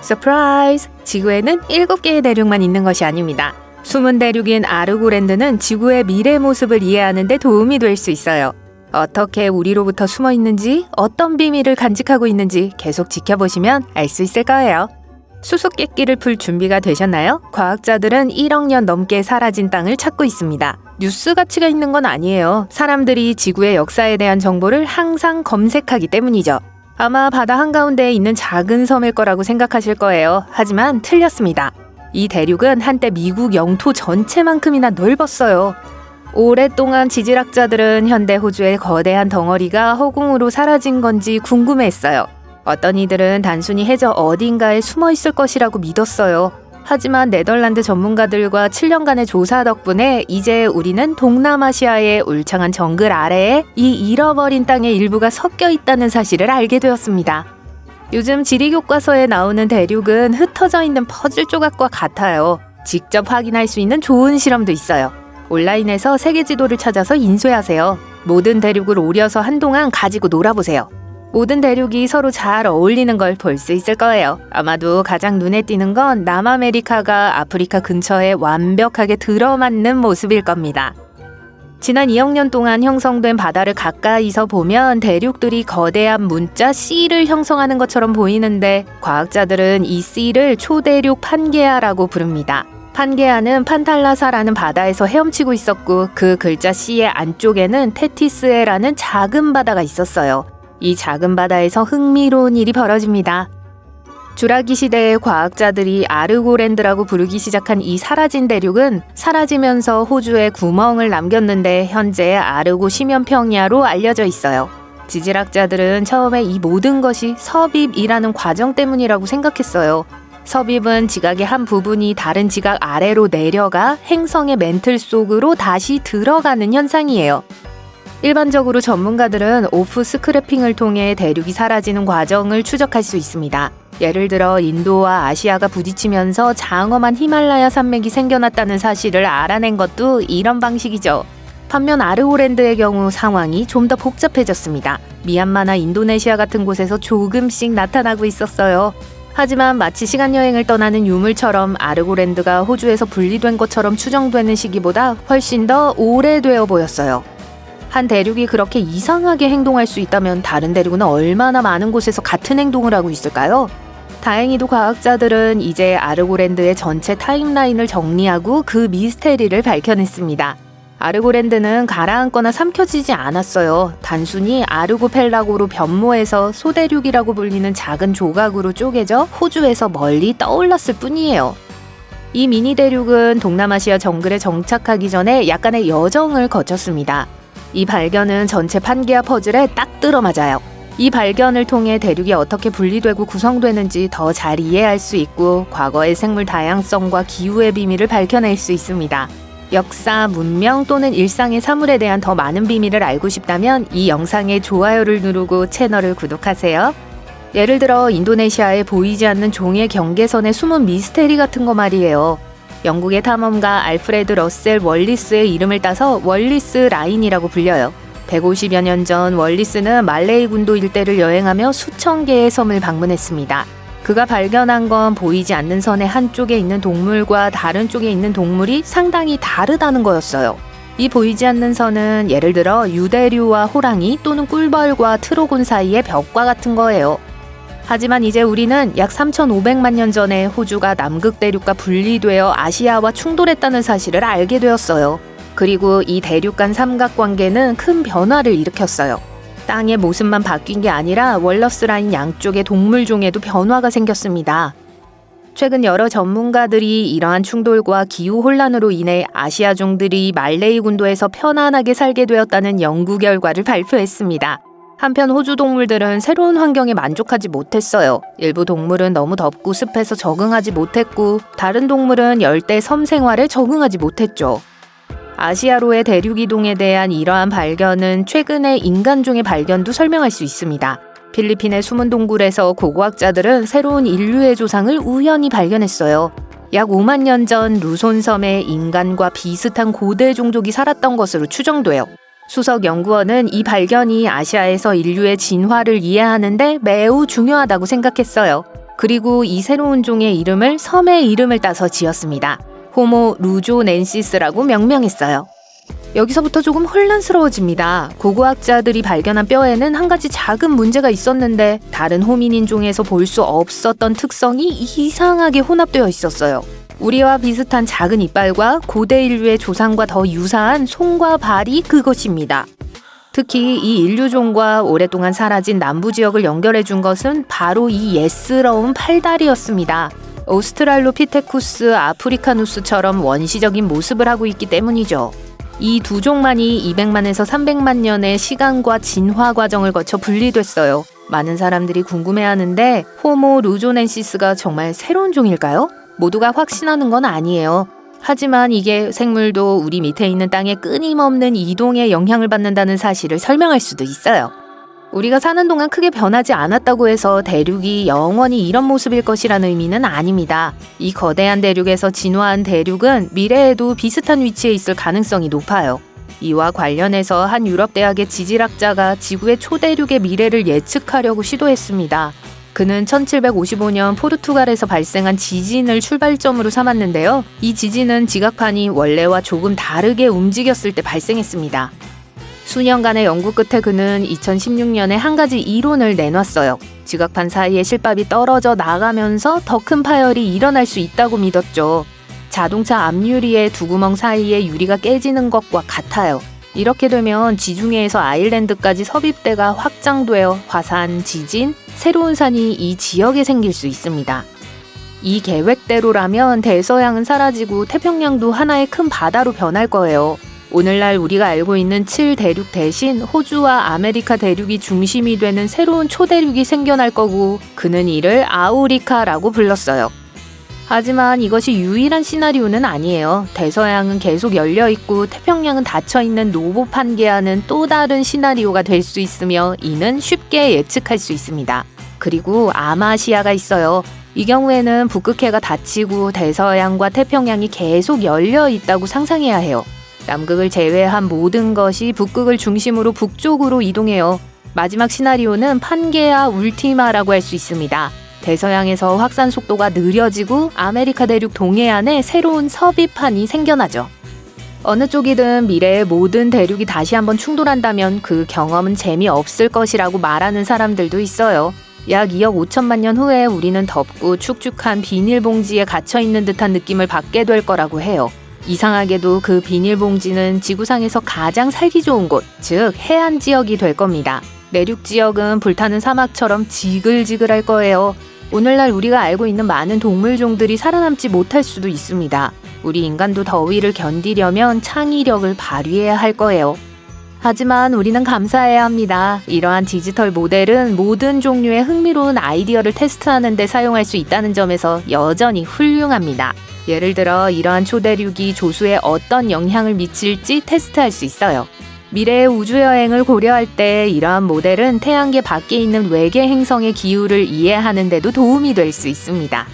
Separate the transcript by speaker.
Speaker 1: 서프라이즈! 지구에는 7개의 대륙만 있는 것이 아닙니다. 숨은 대륙인 아르고랜드는 지구의 미래 모습을 이해하는 데 도움이 될 수 있어요. 어떻게 우리로부터 숨어 있는지, 어떤 비밀을 간직하고 있는지 계속 지켜보시면 알 수 있을 거예요. 수수께끼를 풀 준비가 되셨나요? 과학자들은 1억 년 넘게 사라진 땅을 찾고 있습니다. 뉴스 가치가 있는 건 아니에요. 사람들이 지구의 역사에 대한 정보를 항상 검색하기 때문이죠. 아마 바다 한가운데에 있는 작은 섬일 거라고 생각하실 거예요. 하지만 틀렸습니다. 이 대륙은 한때 미국 영토 전체만큼이나 넓었어요. 오랫동안 지질학자들은 현대 호주의 거대한 덩어리가 허공으로 사라진 건지 궁금해했어요. 어떤 이들은 단순히 해저 어딘가에 숨어 있을 것이라고 믿었어요. 하지만 네덜란드 전문가들과 7년간의 조사 덕분에 이제 우리는 동남아시아의 울창한 정글 아래에 이 잃어버린 땅의 일부가 섞여 있다는 사실을 알게 되었습니다. 요즘 지리교과서에 나오는 대륙은 흩어져 있는 퍼즐 조각과 같아요. 직접 확인할 수 있는 좋은 실험도 있어요. 온라인에서 세계 지도를 찾아서 인쇄하세요. 모든 대륙을 오려서 한동안 가지고 놀아보세요. 모든 대륙이 서로 잘 어울리는 걸 볼 수 있을 거예요. 아마도 가장 눈에 띄는 건 남아메리카가 아프리카 근처에 완벽하게 들어맞는 모습일 겁니다. 지난 2억 년 동안 형성된 바다를 가까이서 보면 대륙들이 거대한 문자 C를 형성하는 것처럼 보이는데 과학자들은 이 C를 초대륙 판게아라고 부릅니다. 판게아는 판탈라사라는 바다에서 헤엄치고 있었고 그 글자 C의 안쪽에는 테티스에라는 작은 바다가 있었어요. 이 작은 바다에서 흥미로운 일이 벌어집니다. 주라기 시대의 과학자들이 아르고랜드라고 부르기 시작한 이 사라진 대륙은 사라지면서 호주에 구멍을 남겼는데 현재 아르고 심연평야로 알려져 있어요. 지질학자들은 처음에 이 모든 것이 섭입이라는 과정 때문이라고 생각했어요. 섭입은 지각의 한 부분이 다른 지각 아래로 내려가 행성의 멘틀 속으로 다시 들어가는 현상이에요. 일반적으로 전문가들은 오프 스크래핑을 통해 대륙이 사라지는 과정을 추적할 수 있습니다. 예를 들어 인도와 아시아가 부딪히면서 장엄한 히말라야 산맥이 생겨났다는 사실을 알아낸 것도 이런 방식이죠. 반면 아르고랜드의 경우 상황이 좀 더 복잡해졌습니다. 미얀마나 인도네시아 같은 곳에서 조금씩 나타나고 있었어요. 하지만 마치 시간여행을 떠나는 유물처럼 아르고랜드가 호주에서 분리된 것처럼 추정되는 시기보다 훨씬 더 오래되어 보였어요. 한 대륙이 그렇게 이상하게 행동할 수 있다면 다른 대륙은 얼마나 많은 곳에서 같은 행동을 하고 있을까요? 다행히도 과학자들은 이제 아르고랜드의 전체 타임라인을 정리하고 그 미스테리를 밝혀냈습니다. 아르고랜드는 가라앉거나 삼켜지지 않았어요. 단순히 아르고펠라고로 변모해서 소대륙이라고 불리는 작은 조각으로 쪼개져 호주에서 멀리 떠올랐을 뿐이에요. 이 미니 대륙은 동남아시아 정글에 정착하기 전에 약간의 여정을 거쳤습니다. 이 발견은 전체 판게아 퍼즐에 딱 들어맞아요. 이 발견을 통해 대륙이 어떻게 분리되고 구성되는지 더 잘 이해할 수 있고 과거의 생물 다양성과 기후의 비밀을 밝혀낼 수 있습니다. 역사, 문명 또는 일상의 사물에 대한 더 많은 비밀을 알고 싶다면 이 영상에 좋아요를 누르고 채널을 구독하세요. 예를 들어 인도네시아에 보이지 않는 종의 경계선의 숨은 미스테리 같은 거 말이에요. 영국의 탐험가 알프레드 러셀 월리스의 이름을 따서 월리스 라인이라고 불려요. 150여 년 전 월리스는 말레이 군도 일대를 여행하며 수천 개의 섬을 방문했습니다. 그가 발견한 건 보이지 않는 선의 한쪽에 있는 동물과 다른 쪽에 있는 동물이 상당히 다르다는 거였어요. 이 보이지 않는 선은 예를 들어 유대류와 호랑이 또는 꿀벌과 트로곤 사이의 벽과 같은 거예요. 하지만 이제 우리는 약 3,500만 년 전에 호주가 남극 대륙과 분리되어 아시아와 충돌했다는 사실을 알게 되었어요. 그리고 이 대륙 간 삼각관계는 큰 변화를 일으켰어요. 땅의 모습만 바뀐 게 아니라 월러스 라인 양쪽의 동물종에도 변화가 생겼습니다. 최근 여러 전문가들이 이러한 충돌과 기후 혼란으로 인해 아시아종들이 말레이 군도에서 편안하게 살게 되었다는 연구 결과를 발표했습니다. 한편 호주 동물들은 새로운 환경에 만족하지 못했어요. 일부 동물은 너무 덥고 습해서 적응하지 못했고 다른 동물은 열대 섬 생활에 적응하지 못했죠. 아시아로의 대륙 이동에 대한 이러한 발견은 최근의 인간종의 발견도 설명할 수 있습니다. 필리핀의 숨은 동굴에서 고고학자들은 새로운 인류의 조상을 우연히 발견했어요. 약 5만 년 전 루손섬에 인간과 비슷한 고대 종족이 살았던 것으로 추정돼요. 수석 연구원은 이 발견이 아시아에서 인류의 진화를 이해하는데 매우 중요하다고 생각했어요. 그리고 이 새로운 종의 이름을 섬의 이름을 따서 지었습니다. 호모 루조넨시스라고 명명했어요. 여기서부터 조금 혼란스러워집니다. 고고학자들이 발견한 뼈에는 한 가지 작은 문제가 있었는데 다른 호미닌 종에서 볼 수 없었던 특성이 이상하게 혼합되어 있었어요. 우리와 비슷한 작은 이빨과 고대 인류의 조상과 더 유사한 손과 발이 그것입니다. 특히 이 인류종과 오랫동안 사라진 남부 지역을 연결해 준 것은 바로 이 예스러운 팔다리였습니다. 오스트랄로피테쿠스 아프리카누스처럼 원시적인 모습을 하고 있기 때문이죠. 이 두 종만이 200만에서 300만 년의 시간과 진화 과정을 거쳐 분리됐어요. 많은 사람들이 궁금해하는데 호모 루조넨시스가 정말 새로운 종일까요? 모두가 확신하는 건 아니에요. 하지만 이게 생물도 우리 밑에 있는 땅에 끊임없는 이동에 영향을 받는다는 사실을 설명할 수도 있어요. 우리가 사는 동안 크게 변하지 않았다고 해서 대륙이 영원히 이런 모습일 것이라는 의미는 아닙니다. 이 거대한 대륙에서 진화한 대륙은 미래에도 비슷한 위치에 있을 가능성이 높아요. 이와 관련해서 한 유럽 대학의 지질학자가 지구의 초대륙의 미래를 예측하려고 시도했습니다. 그는 1755년 포르투갈에서 발생한 지진을 출발점으로 삼았는데요. 이 지진은 지각판이 원래와 조금 다르게 움직였을 때 발생했습니다. 수년간의 연구 끝에 그는 2016년에 한 가지 이론을 내놨어요. 지각판 사이에 실밥이 떨어져 나가면서 더 큰 파열이 일어날 수 있다고 믿었죠. 자동차 앞유리의 두 구멍 사이에 유리가 깨지는 것과 같아요. 이렇게 되면 지중해에서 아일랜드까지 섭입대가 확장되어 화산, 지진, 새로운 산이 이 지역에 생길 수 있습니다. 이 계획대로라면 대서양은 사라지고 태평양도 하나의 큰 바다로 변할 거예요. 오늘날 우리가 알고 있는 7대륙 대신 호주와 아메리카 대륙이 중심이 되는 새로운 초대륙이 생겨날 거고 그는 이를 아우리카라고 불렀어요. 하지만 이것이 유일한 시나리오는 아니에요. 대서양은 계속 열려있고 태평양은 닫혀있는 노보 판게아는 또 다른 시나리오가 될 수 있으며 이는 쉽게 예측할 수 있습니다. 그리고 아마시아가 있어요. 이 경우에는 북극해가 닫히고 대서양과 태평양이 계속 열려있다고 상상해야 해요. 남극을 제외한 모든 것이 북극을 중심으로 북쪽으로 이동해요. 마지막 시나리오는 판게아 울티마라고 할 수 있습니다. 대서양에서 확산 속도가 느려지고 아메리카 대륙 동해안에 새로운 섭입판이 생겨나죠. 어느 쪽이든 미래의 모든 대륙이 다시 한번 충돌한다면 그 경험은 재미없을 것이라고 말하는 사람들도 있어요. 약 2억 5천만 년 후에 우리는 덥고 축축한 비닐봉지에 갇혀있는 듯한 느낌을 받게 될 거라고 해요. 이상하게도 그 비닐봉지는 지구상에서 가장 살기 좋은 곳, 즉 해안 지역이 될 겁니다. 내륙 지역은 불타는 사막처럼 지글지글할 거예요. 오늘날 우리가 알고 있는 많은 동물종들이 살아남지 못할 수도 있습니다. 우리 인간도 더위를 견디려면 창의력을 발휘해야 할 거예요. 하지만 우리는 감사해야 합니다. 이러한 디지털 모델은 모든 종류의 흥미로운 아이디어를 테스트하는 데 사용할 수 있다는 점에서 여전히 훌륭합니다. 예를 들어 이러한 초대륙이 조수에 어떤 영향을 미칠지 테스트할 수 있어요. 미래의 우주여행을 고려할 때 이러한 모델은 태양계 밖에 있는 외계 행성의 기후를 이해하는 데도 도움이 될 수 있습니다.